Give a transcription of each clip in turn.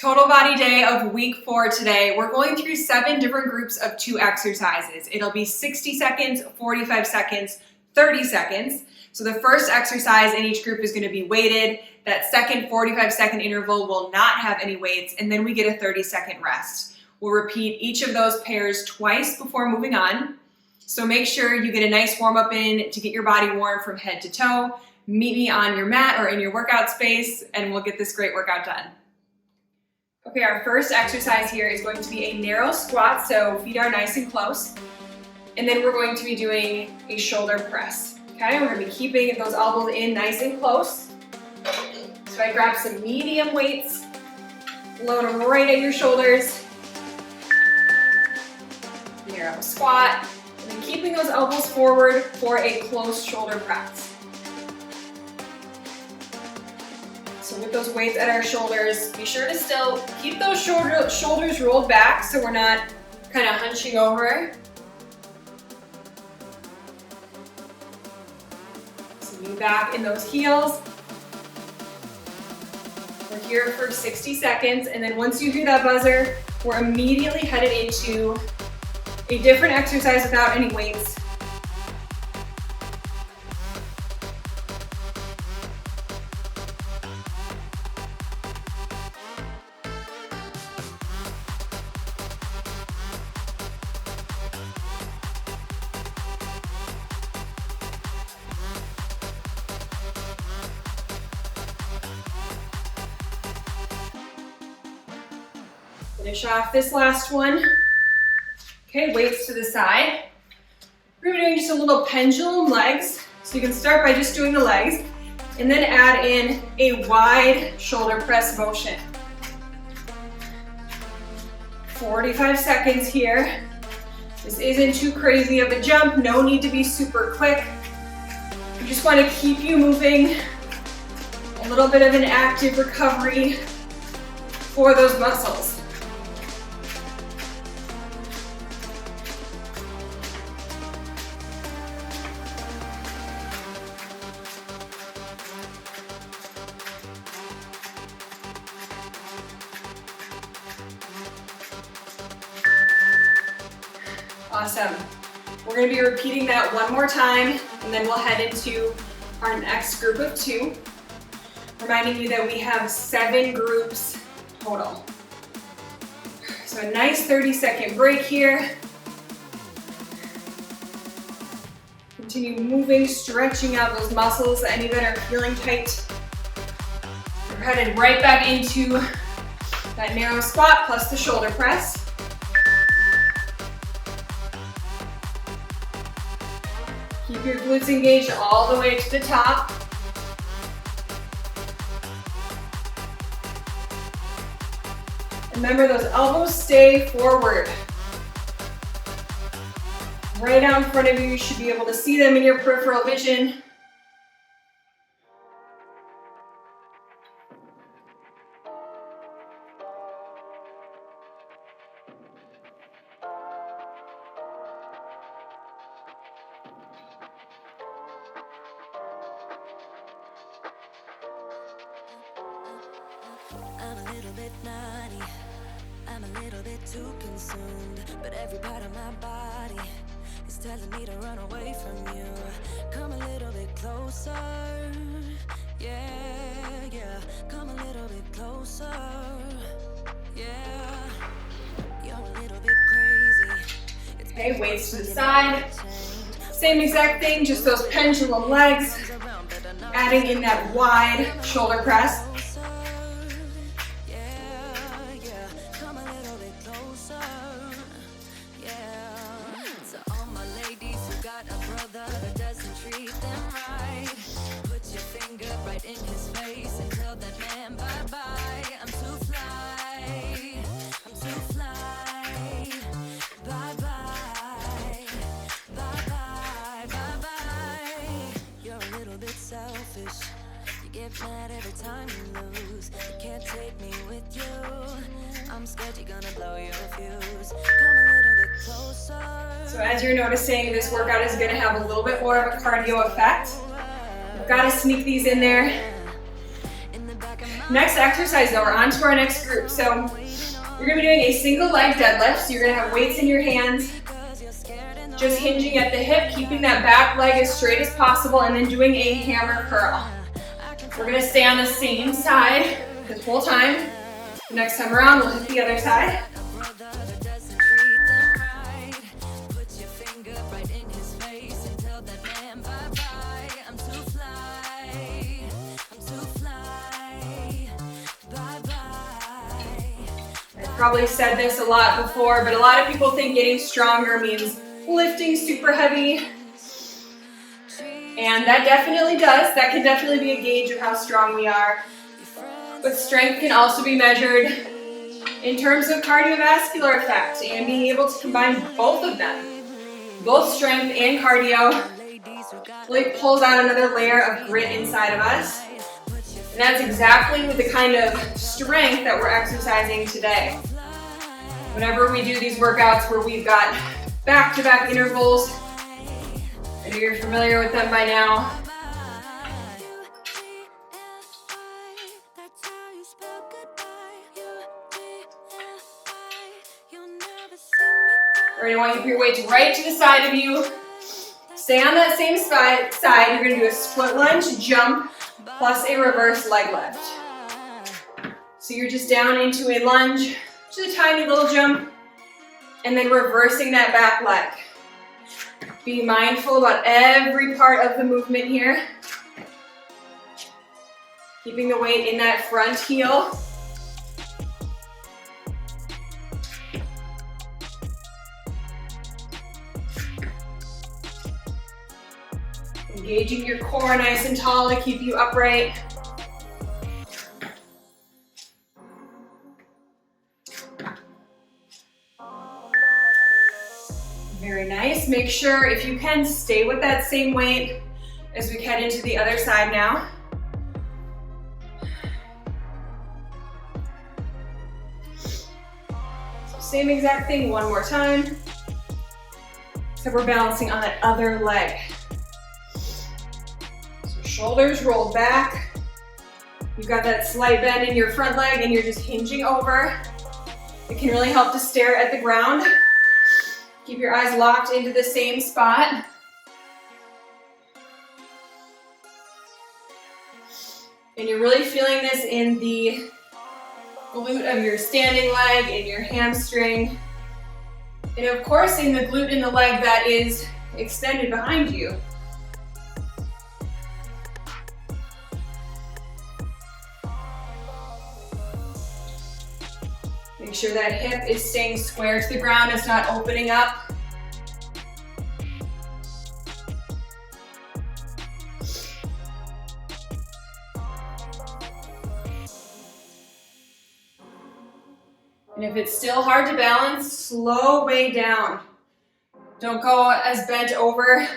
Total body day of week 4 today. We're going through 7 different groups of 2 exercises. It'll be 60 seconds, 45 seconds, 30 seconds. So the first exercise in each group is going to be weighted. That second 45-second interval will not have any weights, and then we get a 30-second rest. We'll repeat each of those pairs twice before moving on. So make sure you get a nice warm-up in to get your body warm from head to toe. Meet me on your mat or in your workout space, and we'll get this great workout done. Okay, our first exercise here is going to be a narrow squat, so feet are nice and close. And then we're going to be doing a shoulder press. Okay, we're going to be keeping those elbows in nice and close. So I grab some medium weights, load them right at your shoulders. Narrow squat, and then keeping those elbows forward for a close shoulder press. So with those weights at our shoulders, be sure to still keep those shoulders rolled back so we're not kind of hunching over. So be back in those heels. We're here for 60 seconds, and then once you hear that buzzer, we're immediately headed into a different exercise without any weights. Finish off this last one. Okay, weights to the side. We're going to be doing just a little pendulum legs. So you can start by just doing the legs and then add in a wide shoulder press motion. 45 seconds here. This isn't too crazy of a jump. No need to be super quick. We just want to keep you moving. A little bit of an active recovery for those muscles. Awesome. We're going to be repeating that one more time, and then we'll head into our next group of 2. Reminding you that we have 7 groups total. So a nice 30-second break here. Continue moving, stretching out those muscles, any that are feeling tight. We're headed right back into that narrow squat plus the shoulder press. Keep your glutes engaged all the way to the top. Remember, those elbows stay forward. Right out in front of you, you should be able to see them in your peripheral vision. I'm a little bit naughty, I'm a little bit too consumed, but every part of my body is telling me to run away from you. Come a little bit closer, yeah, yeah. Come a little bit closer, yeah. You're a little bit crazy. Okay, weights to the side. Same exact thing, just those pendulum legs. Adding in that wide shoulder press. Mad every time you lose. You can't take me with you. I'm scared you're gonna blow your fuse. Come a little bit closer. So as you're noticing, this workout is going to have a little bit more of a cardio effect. We've got to sneak these in there. In the back of my Next exercise though, we're on to our next group. So you're gonna be doing a single leg deadlift. So you're gonna have weights in your hands, just hinging at the hip, keeping that back leg as straight as possible, and then doing a hammer curl. We're gonna stay on the same side this whole time. Next time around, we'll hit the other side. Probably said this a lot before, but a lot of people think getting stronger means lifting super heavy. And that definitely does. That can definitely be a gauge of how strong we are. But strength can also be measured in terms of cardiovascular effect and being able to combine both of them. Both strength and cardio really pulls out another layer of grit inside of us. And that's exactly the kind of strength that we're exercising today. Whenever we do these workouts where we've got back-to-back intervals, I know you're familiar with them by now. We're going to want to keep your weights right to the side of you. Stay on that same side. You're going to do a split lunge, jump, plus a reverse leg lift. So you're just down into a lunge, just a tiny little jump, and then reversing that back leg. Be mindful about every part of the movement here. Keeping the weight in that front heel. Engaging your core nice and tall to keep you upright. Very nice. Make sure, if you can, stay with that same weight as we head into the other side now. So same exact thing one more time. Except we're balancing on that other leg. So shoulders rolled back. You've got that slight bend in your front leg and you're just hinging over. It can really help to stare at the ground. Keep your eyes locked into the same spot. And you're really feeling this in the glute of your standing leg, in your hamstring, and of course in the glute in the leg that is extended behind you. Make sure that hip is staying square to the ground, it's not opening up. And if it's still hard to balance, slow way down. Don't go as bent over.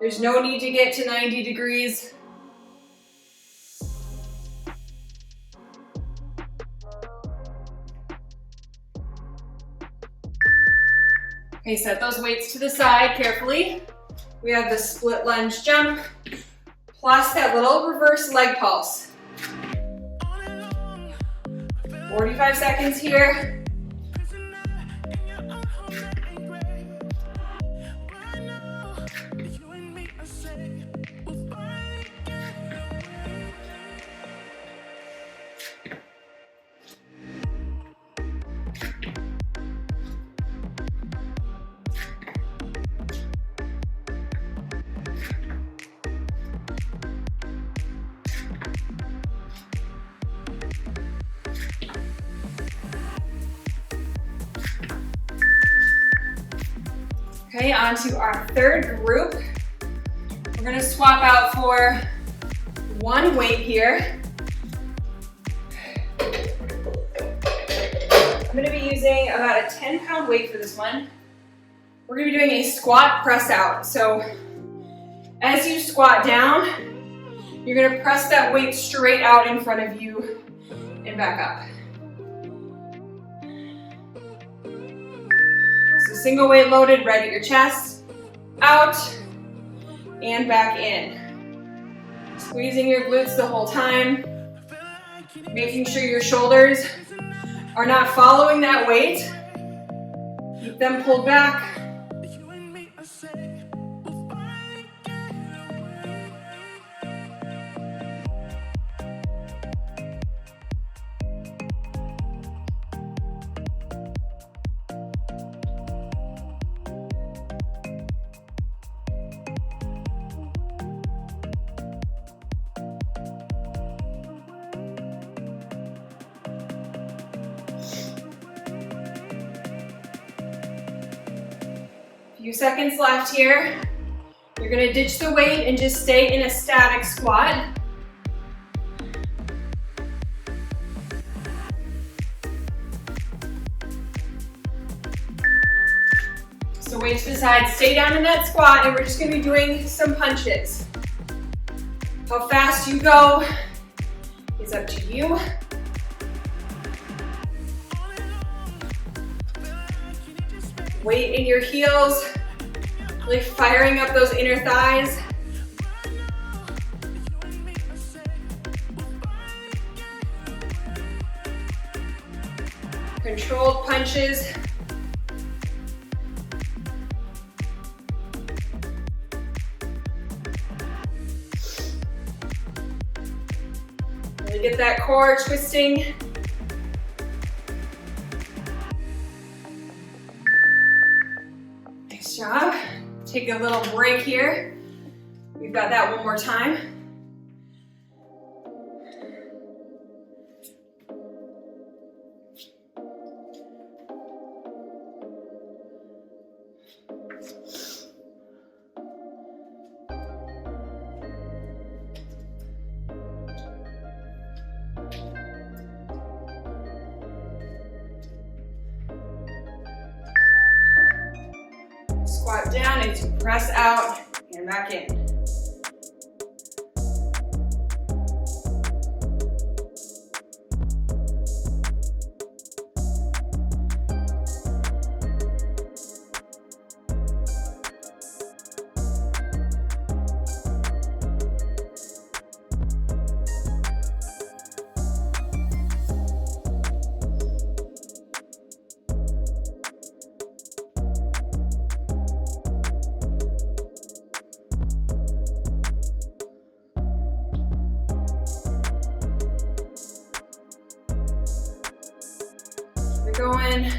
There's no need to get to 90 degrees. Okay, set those weights to the side carefully. We have the split lunge jump, plus that little reverse leg pulse. 45 seconds here. Okay, on to our third group. We're gonna swap out for one weight here. I'm gonna be using about a 10-pound weight for this one. We're gonna be doing a squat press out. So as you squat down, you're gonna press that weight straight out in front of you and back up. Single weight loaded, right at your chest, out, and back in. Squeezing your glutes the whole time. Making sure your shoulders are not following that weight. Keep them pulled back. Few seconds left here. You're gonna ditch the weight and just stay in a static squat. So weight to the side, stay down in that squat, and we're just gonna be doing some punches. How fast you go is up to you. Weight in your heels, really firing up those inner thighs. Controlled punches. Really get that core twisting. Nice job. Take a little break here. We've got that one more time. Squat down and to press out and back in. Going.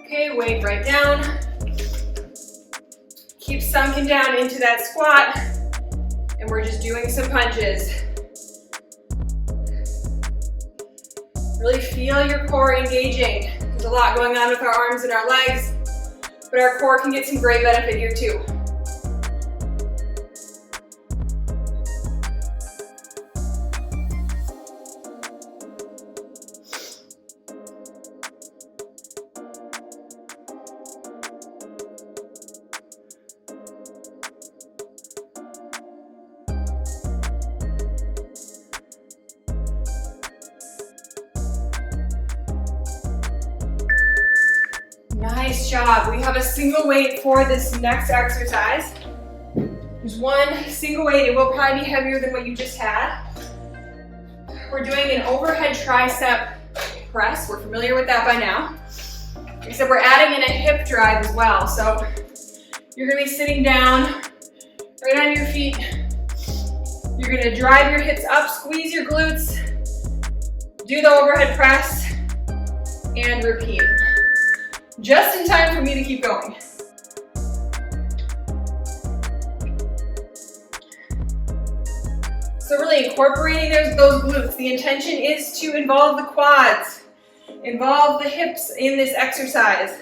Okay, weight right down. Keep sunken down into that squat, and we're just doing some punches. Really feel your core engaging. There's a lot going on with our arms and our legs, but our core can get some great benefit here too. Nice job. We have a single weight for this next exercise. There's one single weight. It will probably be heavier than what you just had. We're doing an overhead tricep press. We're familiar with that by now. Except we're adding in a hip drive as well. So you're gonna be sitting down, right on your feet. You're gonna drive your hips up, squeeze your glutes, do the overhead press, and repeat. Just in time for me to keep going. So really incorporating those glutes. The intention is to involve the quads, involve the hips in this exercise.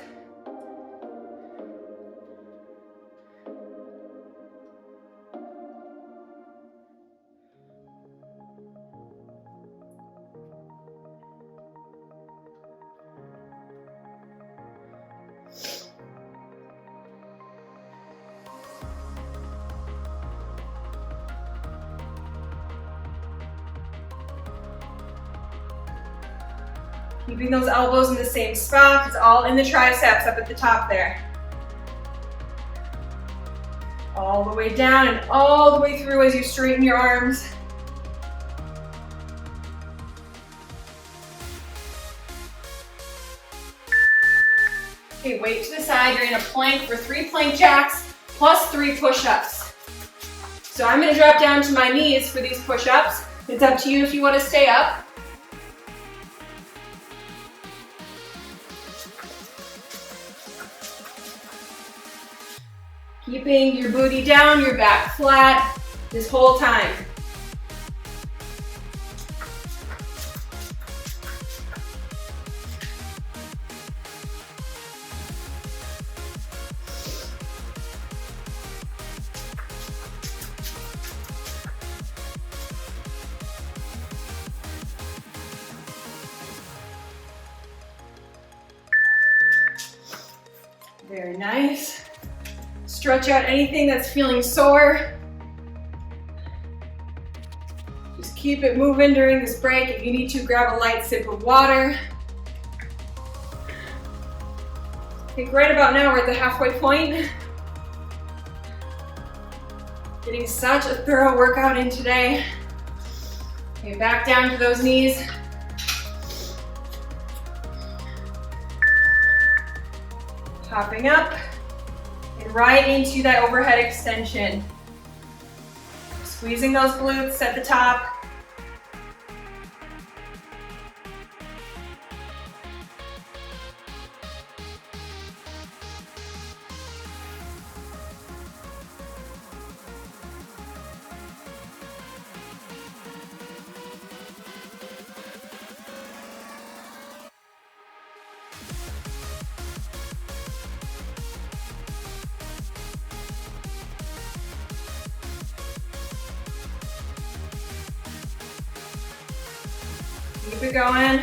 Keeping those elbows in the same spot. It's all in the triceps up at the top there. All the way down and all the way through as you straighten your arms. Okay, weight to the side. You're in a plank for 3 plank jacks plus 3 push-ups. So I'm gonna drop down to my knees for these push-ups. It's up to you if you wanna stay up. Keeping your booty down, your back flat this whole time. Very nice. Stretch out anything that's feeling sore. Just keep it moving during this break. If you need to, grab a light sip of water. I think right about now we're at the halfway point. Getting such a thorough workout in today. Okay, back down to those knees. Popping up. And right into that overhead extension. Squeezing those glutes at the top. Keep it going.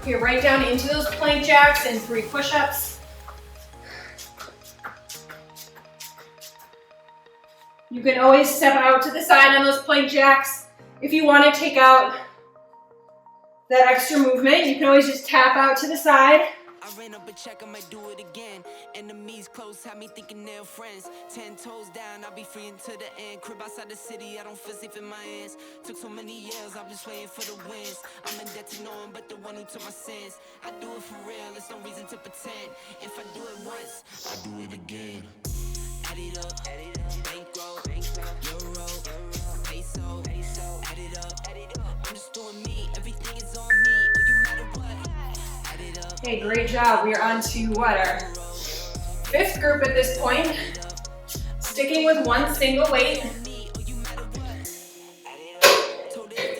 Okay, right down into those plank jacks and 3 push-ups. You can always step out to the side on those plank jacks. If you want to take out that extra movement, you can always just tap out to the side. I ran up a check, I might do it again. Enemies close, have me thinking they're friends. 10 toes down, I'll be free until the end. Crib outside the city, I don't feel safe in my hands. Took so many years, I'm just waiting for the wins. I'm in debt to no one but the one who took my sins. I do it for real, there's no reason to pretend. If I do it once, I do it again. Add it up, bankroll, euro, peso, add it up. I'm just doing me, everything is on me, or you matter what. Add it up. Okay, great job. We are on to what, our 5th group at this point. Sticking with one single weight.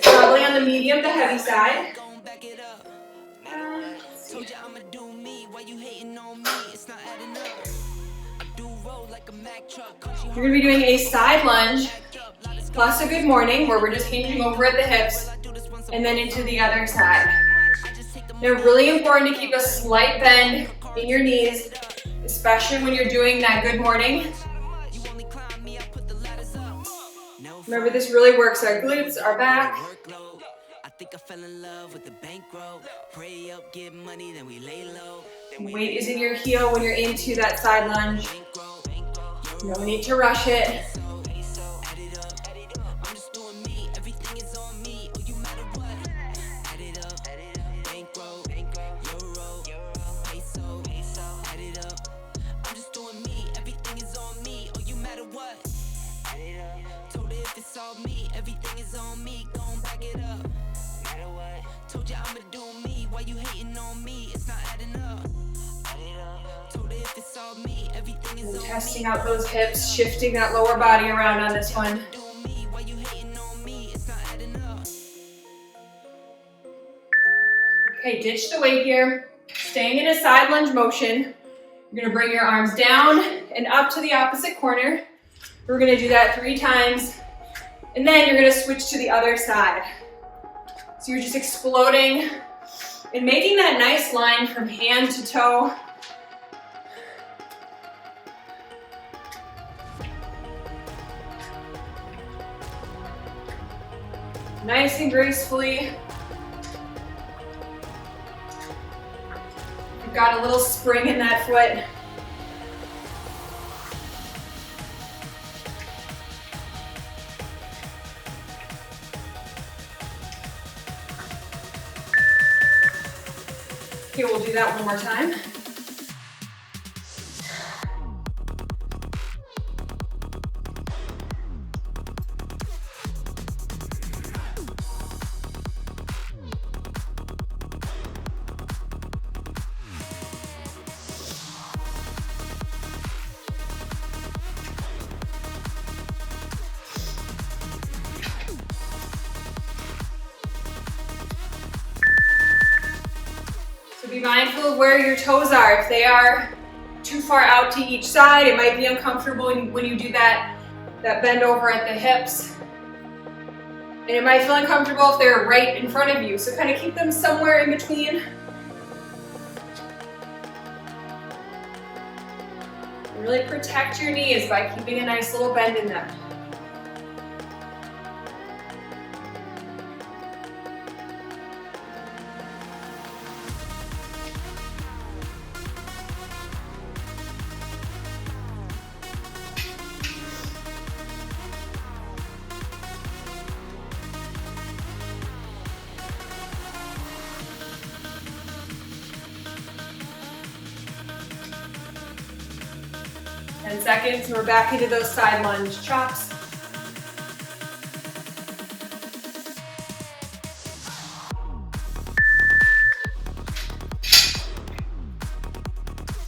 Probably on the medium to heavy side. You're going to be doing a side lunge plus a good morning where we're just hinging over at the hips and then into the other side. Now, really important to keep a slight bend in your knees, especially when you're doing that good morning. Remember, this really works our glutes, our back. I think I fell in love with the bankroll. Pray up, get money, then we lay low. Weight is in your heel when you're into that side lunge. No need to rush it. Testing out those hips, shifting that lower body around on this one. Okay, ditch the weight here. Staying in a side lunge motion. You're gonna bring your arms down and up to the opposite corner. We're gonna do that 3 times. And then you're gonna switch to the other side. So you're just exploding and making that nice line from hand to toe. Nice and gracefully. You've got a little spring in that foot. Okay, we'll do that one more time. Be mindful of where your toes are. If they are too far out to each side, it might be uncomfortable when you do that bend over at the hips. And it might feel uncomfortable if they're right in front of you. So kind of keep them somewhere in between. Really protect your knees by keeping a nice little bend in them. Seconds, and we're back into those side lunge chops.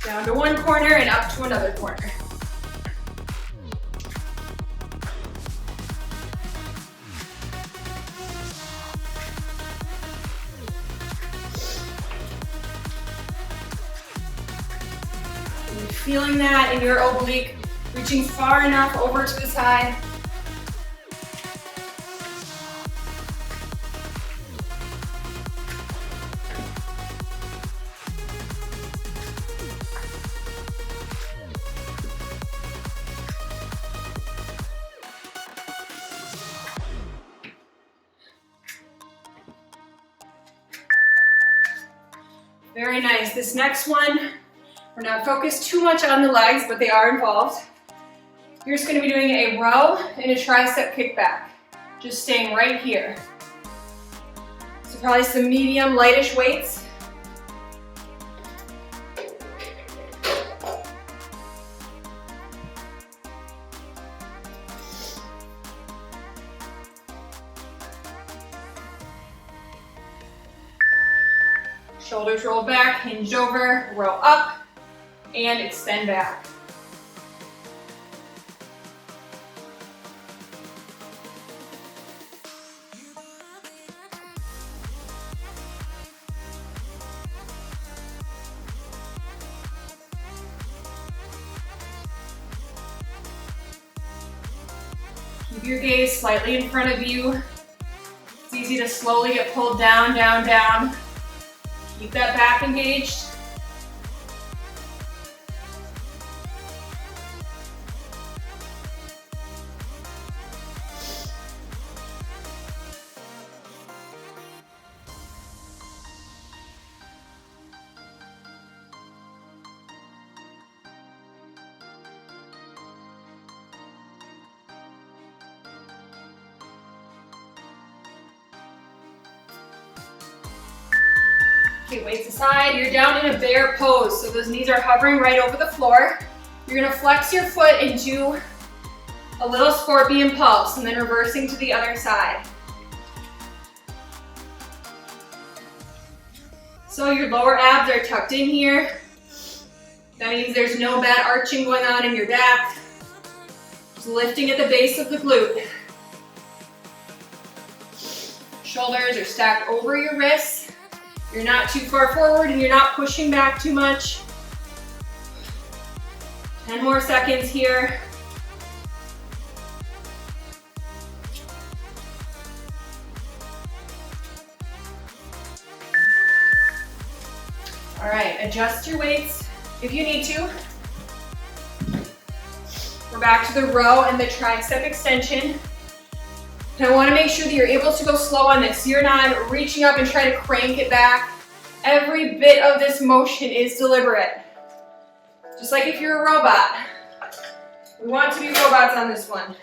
Down to one corner and up to another corner. Feeling that in your oblique, reaching far enough over to the side. Very nice. This next one, we're not focused too much on the legs, but they are involved. You're just going to be doing a row and a tricep kickback. Just staying right here. So probably some medium, lightish weights. Shoulders roll back, hinge over, row up, and extend back. Keep your gaze slightly in front of you. It's easy to slowly get pulled down, down, down. Keep that back engaged. Okay, weights aside, you're down in a bear pose, so those knees are hovering right over the floor. You're gonna flex your foot and do a little scorpion pulse, and then reversing to the other side. So your lower abs are tucked in here. That means there's no bad arching going on in your back. Just lifting at the base of the glute. Shoulders are stacked over your wrists. You're not too far forward and you're not pushing back too much. 10 more seconds here. All right, adjust your weights if you need to. We're back to the row and the tricep extension. And I want to make sure that you're able to go slow on this. You're not reaching up and trying to crank it back. Every bit of this motion is deliberate. Just like if you're a robot. We want to be robots on this one.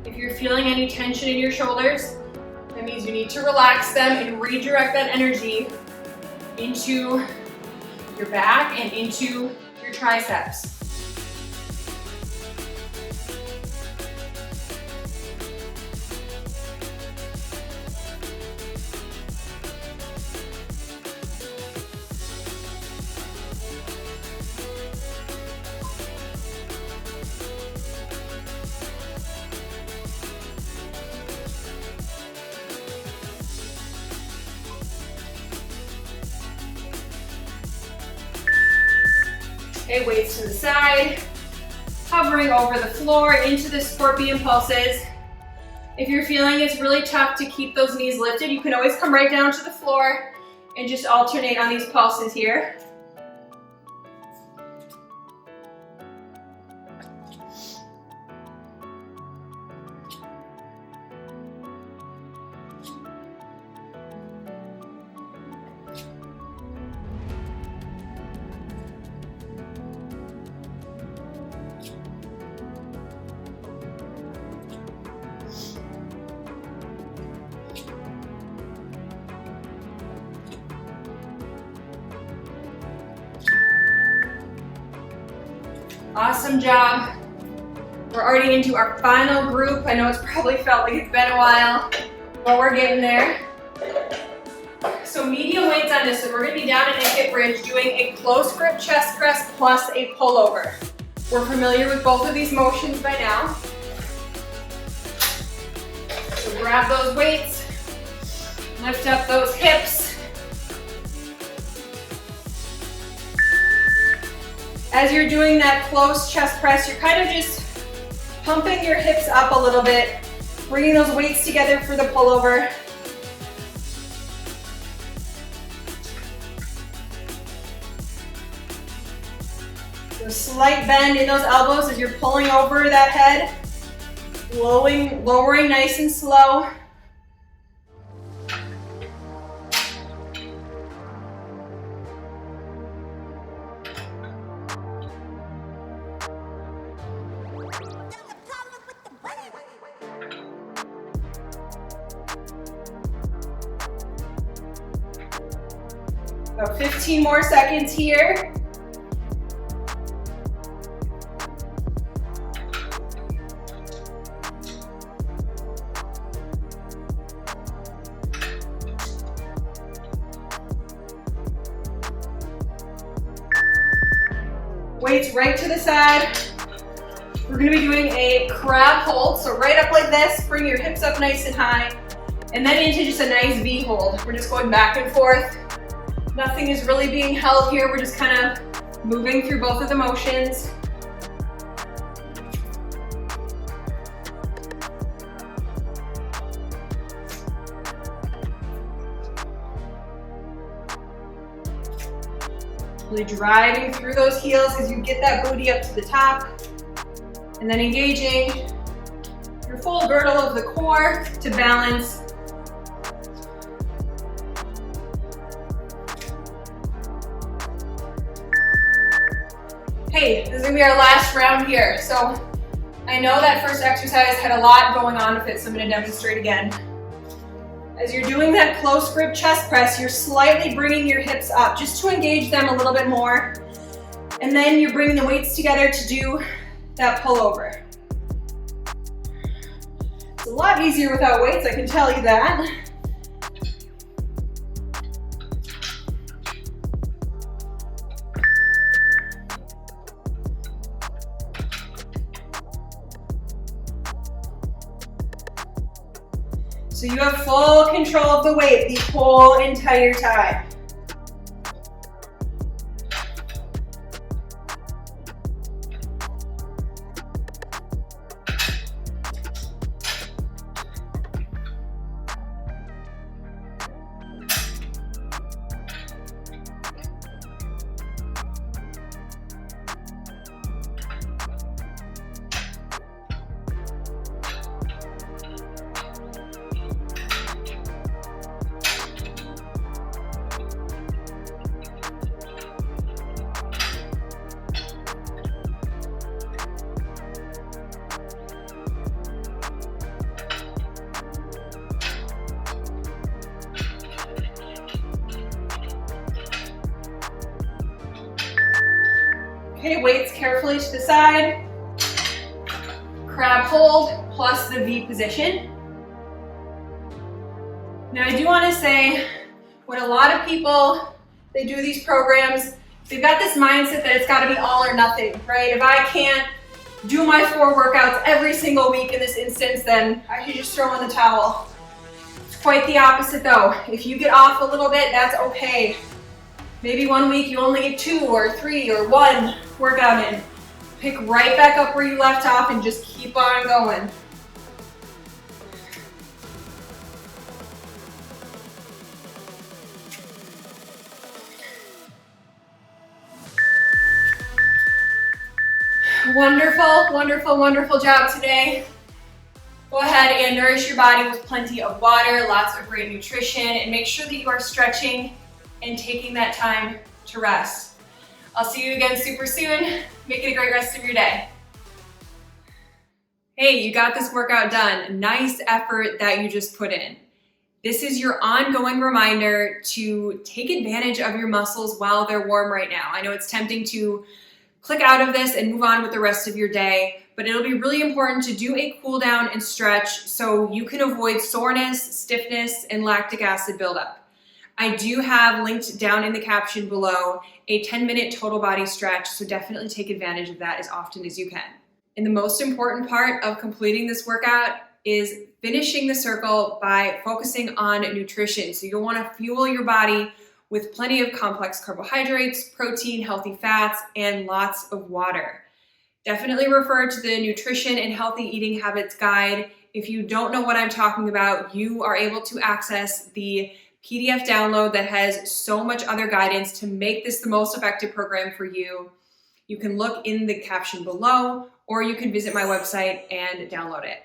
If you're feeling any tension in your shoulders, that means you need to relax them and redirect that energy into your back and into your triceps. Okay, weights to the side, hovering over the floor into the scorpion pulses. If you're feeling it's really tough to keep those knees lifted, you can always come right down to the floor and just alternate on these pulses here. Awesome job. We're already into our final group. I know it's probably felt like it's been a while, but we're getting there. So medium weights on this, and we're gonna be down in a hip bridge doing a close grip chest press plus a pullover. We're familiar with both of these motions by now. So grab those weights, lift up those hips. As you're doing that close chest press, you're kind of just pumping your hips up a little bit, bringing those weights together for the pullover. So a slight bend in those elbows as you're pulling over that head, lowering nice and slow. About 15 more seconds here. Weights right to the side. We're gonna be doing a crab hold. So right up like this, bring your hips up nice and high, and then into just a nice V hold. We're just going back and forth. Nothing is really being held here. We're just kind of moving through both of the motions. Really driving through those heels as you get that booty up to the top. And then engaging your full girdle of the core to balance. Hey, this is gonna be our last round here. So I know that first exercise had a lot going on with it, so I'm gonna demonstrate again. As you're doing that close grip chest press, you're slightly bringing your hips up just to engage them a little bit more. And then you're bringing the weights together to do that pullover. It's a lot easier without weights, I can tell you that. So you have full control of the weight the whole entire time. Okay, weights carefully to the side. Crab hold plus the V position. Now I do want to say, when a lot of people, they do these programs, they've got this mindset that it's got to be all or nothing, right? If I can't do my 4 workouts every single week in this instance, then I should just throw in the towel. It's quite the opposite though. If you get off a little bit, that's okay. Maybe one week you only get 2 or 3 or 1 workout in. Pick right back up where you left off and just keep on going. Wonderful, wonderful, wonderful job today. Go ahead and nourish your body with plenty of water, lots of great nutrition, and make sure that you are stretching and taking that time to rest. I'll see you again super soon. Make it a great rest of your day. Hey, you got this workout done. Nice effort that you just put in. This is your ongoing reminder to take advantage of your muscles while they're warm right now. I know it's tempting to click out of this and move on with the rest of your day, but it'll be really important to do a cool down and stretch so you can avoid soreness, stiffness, and lactic acid buildup. I do have linked down in the caption below a 10-minute total body stretch, so definitely take advantage of that as often as you can. And the most important part of completing this workout is finishing the circle by focusing on nutrition. So you'll want to fuel your body with plenty of complex carbohydrates, protein, healthy fats, and lots of water. Definitely refer to the Nutrition and Healthy Eating Habits Guide. If you don't know what I'm talking about, you are able to access the PDF download that has so much other guidance to make this the most effective program for you. You can look in the caption below, or you can visit my website and download it.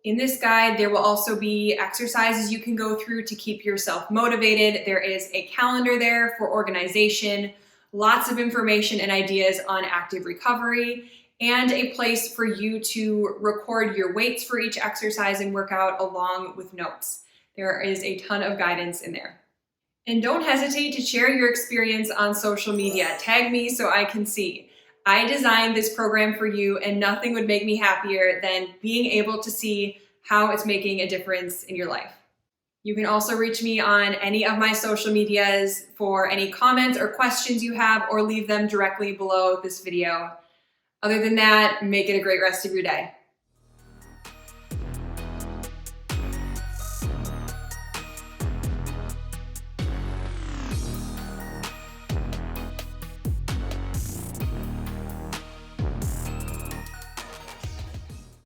In this guide, there will also be exercises you can go through to keep yourself motivated. There is a calendar there for organization, lots of information and ideas on active recovery, and a place for you to record your weights for each exercise and workout along with notes. There is a ton of guidance in there. And don't hesitate to share your experience on social media. Tag me so I can see. I designed this program for you, and nothing would make me happier than being able to see how it's making a difference in your life. You can also reach me on any of my social medias for any comments or questions you have, or leave them directly below this video. Other than that, make it a great rest of your day.